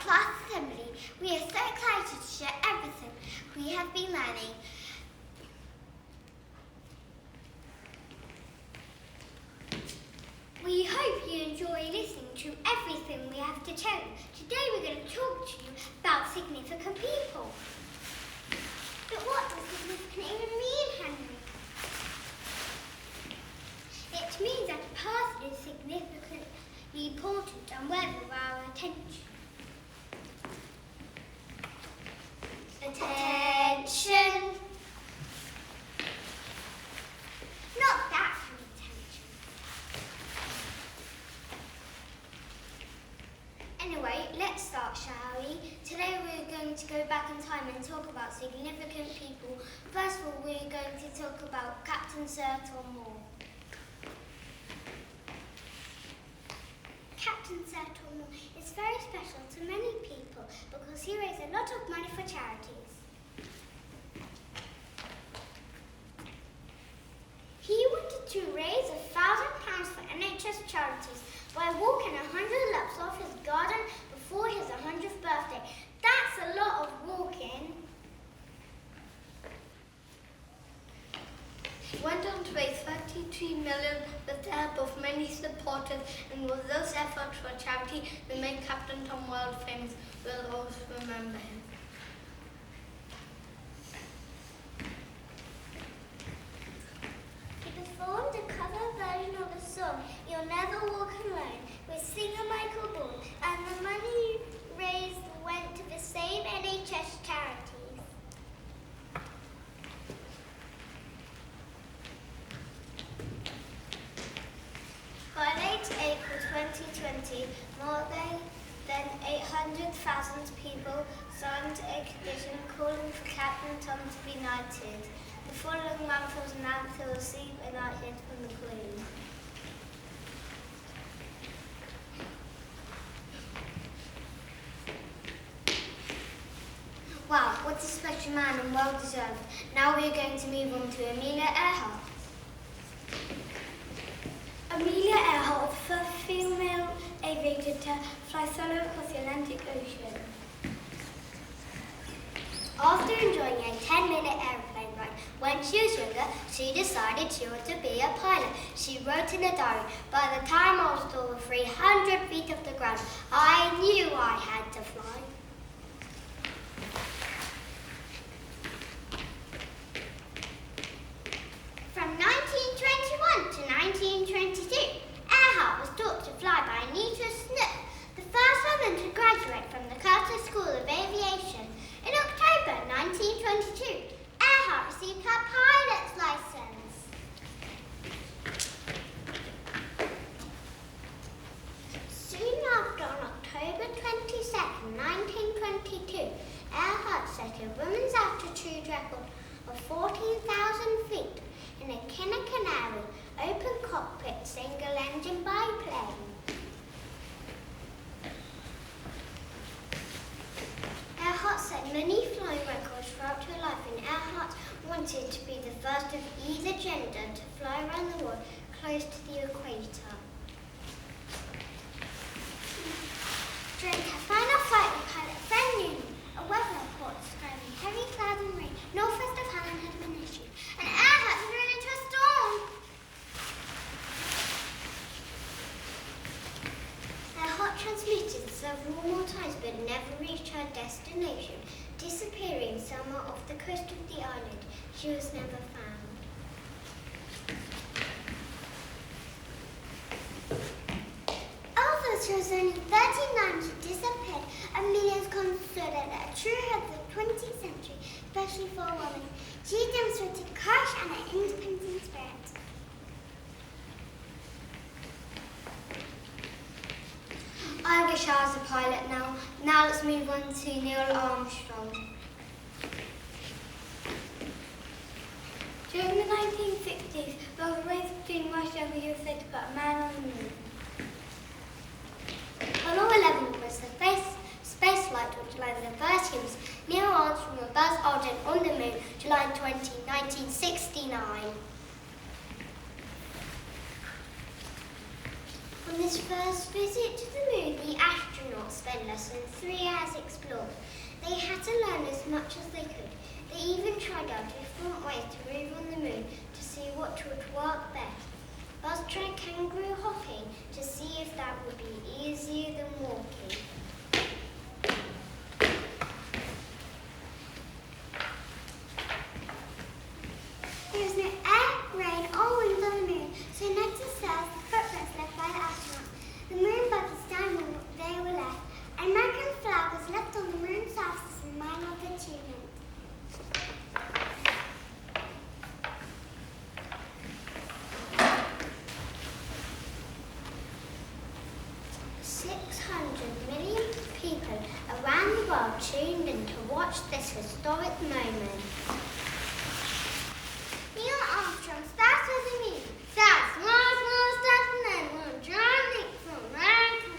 class assembly. We are so excited to share everything we have been learning. We hope you enjoy listening to everything we have to tell you. Today we're going to talk to you about significant people. But what does significant even mean, Henry? It means that a person is significantly important and worthy of our attention. Attention! Not that kind of attention. Anyway, let's start, shall we? Today we're going to go back in time and talk about significant people. First of all, we're going to talk about Captain Sir Tom Moore. Captain Sir Tom Moore is very special to many people because he raised a lot of money for charities. He wanted to raise £1,000 for NHS charities by walking 100 laps off his garden before his 100th birthday. That's a lot of walking. He went on to raise 33 million with the help of many supporters, and with those efforts for charity that made Captain Tom world famous. We'll always remember him. He performed a cover version of the song You'll Never Walk Alone with singer Michael Ball, and the money raised went to the same NHS charities. By late April 2020, more than 800,000 people signed a petition calling for Captain Tom to be knighted. The following month was announced to receive a knighthood from the Queen. Wow, what a special man and well deserved. Now we're going to move on to Amelia Earhart. Amelia Earhart, the first female aviator to fly solo across the Atlantic Ocean. After enjoying a 10-minute airplane ride when she was younger, she decided she wanted to be a pilot. She wrote in a diary, "By the time I was over 300 feet off the ground, I knew I had to fly." From 1921 to 1922, Earhart was taught to fly by Anita Smith, the first woman to graduate from the Carter School of Aviation. In October 1922, Earhart received her pilot's license. Soon after, on October 22nd, 1922, Earhart set a women's altitude record of 14,000 feet in a Kinner Canary open cockpit single-engine biplane. Earhart set many flying records throughout her life, and Earhart wanted to be the first of either gender to fly around the world close to the equator. During her final flight, the pilot friend knew a weather report describing heavy clouds and rain northwest of Holland had been issued, and Earhart had run into a storm. Earhart transmitted several more times but never reached her destination, disappearing somewhere off the coast of the island. She was never found. Although she was only 39, she disappeared. Amelia is considered a true head of the 20th century, especially for a woman. She demonstrated courage and an independent spirit. I wish I was a pilot now. Now let's move on to Neil Armstrong. During the 1960s, there was a race between Russia and the USA to put a man on the moon. Apollo 11 was the first space flight which landed the first humans. Neil Armstrong and Buzz Aldrin on the moon, July 20, 1969. On his first visit to the moon, the astronaut not spend less than 3 hours exploring. They had to learn as much as they could. They even tried out different ways to move on the moon to see what would work best. Buzz tried kangaroo hopping to see if that would be easier than walking. There was no air, rain, or wind on the moon, so next to stars, the footprints left by the astronauts. The moon buzzed down when they were left. An American flag was left on the moon's surface as a sign of achievement. 600 million people around the world tuned in to watch this historic moment. Neil Armstrong started the moon. That's small step and then one giant leap from America.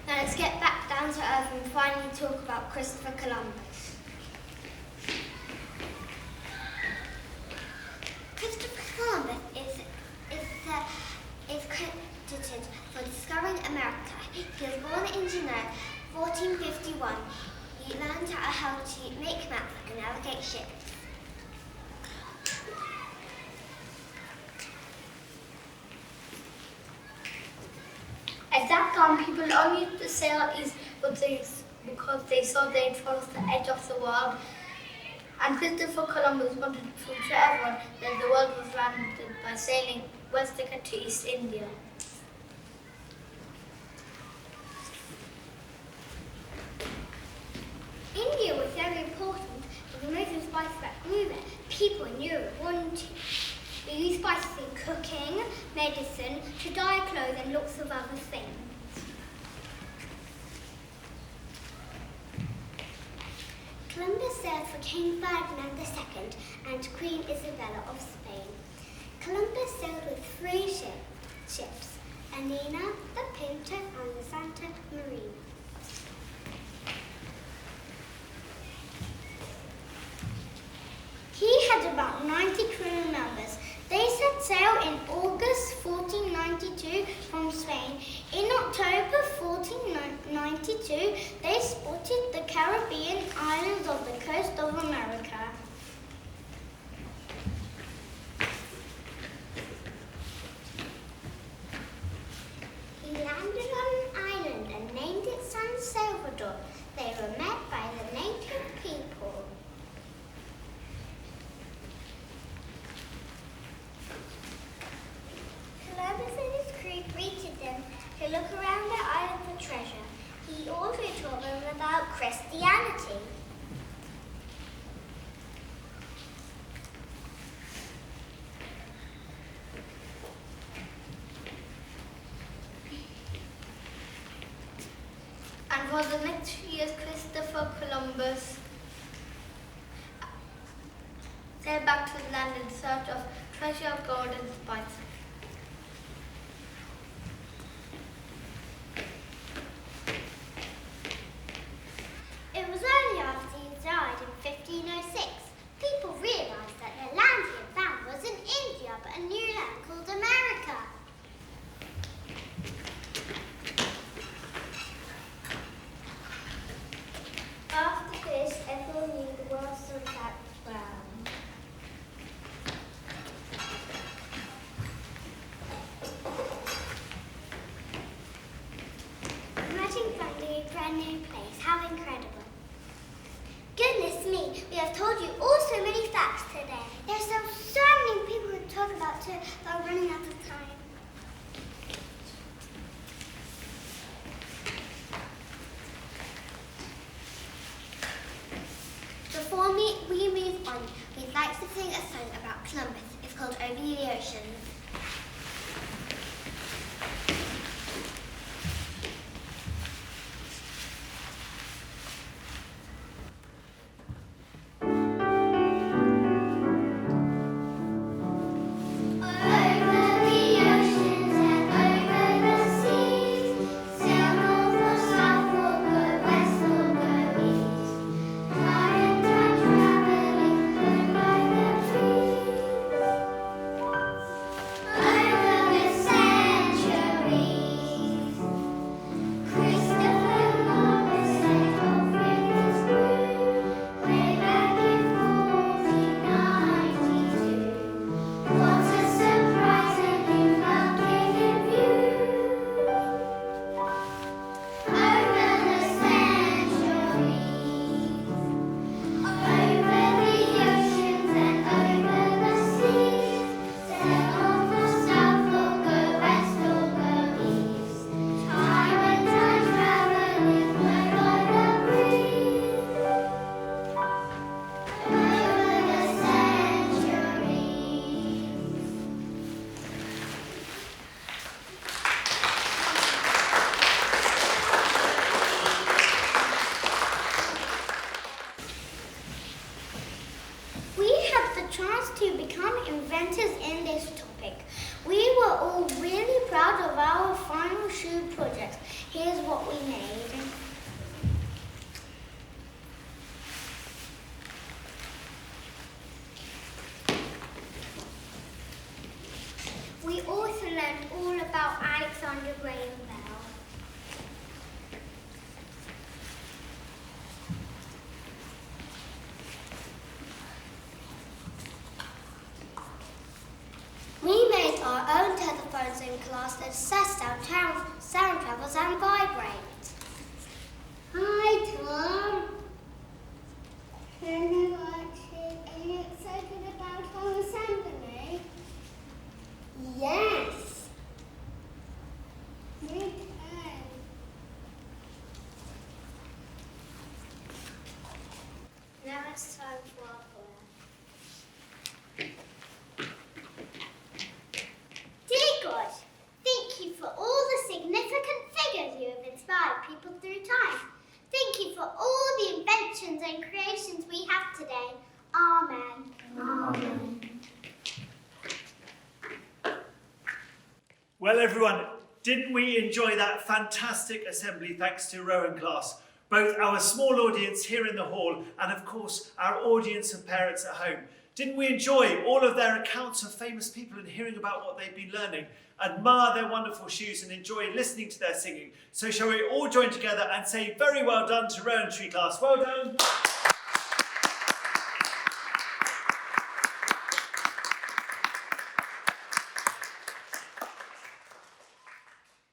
Now let's get back down to earth and finally talk about Christopher Columbus. Christopher Columbus is credited for discovering America. He was born in July 1451. He learned how to make maps and navigate ships. At that time, people only used to sail east because they saw they'd cross the edge of the world. And Christopher Columbus wanted to prove to everyone that the world was rounded by sailing west to get to East India. India was very important for the most of the spices that grew there. People in Europe wanted to. They used spices in cooking, medicine, to dye clothes and lots of other things. Columbus sailed for King Ferdinand II and Queen Isabella of Spain. Columbus sailed with 3 ships, Anina, the Pinta and the Santa Maria. He had about 90 crew members. They set sail in August 1492 from Spain. In October 1492, they spotted the Caribbean islands of the coast of America. He landed on an island and named it San Salvador. They were met by the native people. Columbus and his crew greeted them to look around the island for treasure. He also told them about Christianity. And for the next few years, Christopher Columbus sailed back to the land in search of treasure, gold, and spices. It was only after he died in 1506, people realised that the land he had found wasn't India, but a new land called America. After this, everyone knew the world was that brown. Imagine finding a brand new place. How incredible. Goodness me, we have told you all so many facts today. There's so many people to talk about too, but we're running out of time. Before we move on, we'd like to sing a song about Columbus. It's called Over the Oceans. Over become inventors in this topic. We were all really proud of our final shoe project. Here's what we made. We also learned all about Alexander Graham Bell. We made our own telephones in class that assess sound travels and vibrate. Hi, Tom. Hello, Archie. Are you excited about our assembly? Yes. Me too. Now it's time for our prayer. Dear God, thank you for all the significant figures you have inspired people through time. Thank you for all the inventions and creations we have today. Amen. Amen. Well, everyone, didn't we enjoy that fantastic assembly thanks to Rowan class? Both our small audience here in the hall and, of course, our audience of parents at home. Didn't we enjoy all of their accounts of famous people and hearing about what they've been learning? Admire their wonderful shoes and enjoy listening to their singing. So shall we all join together and say very well done to Rowan Tree class? Well done.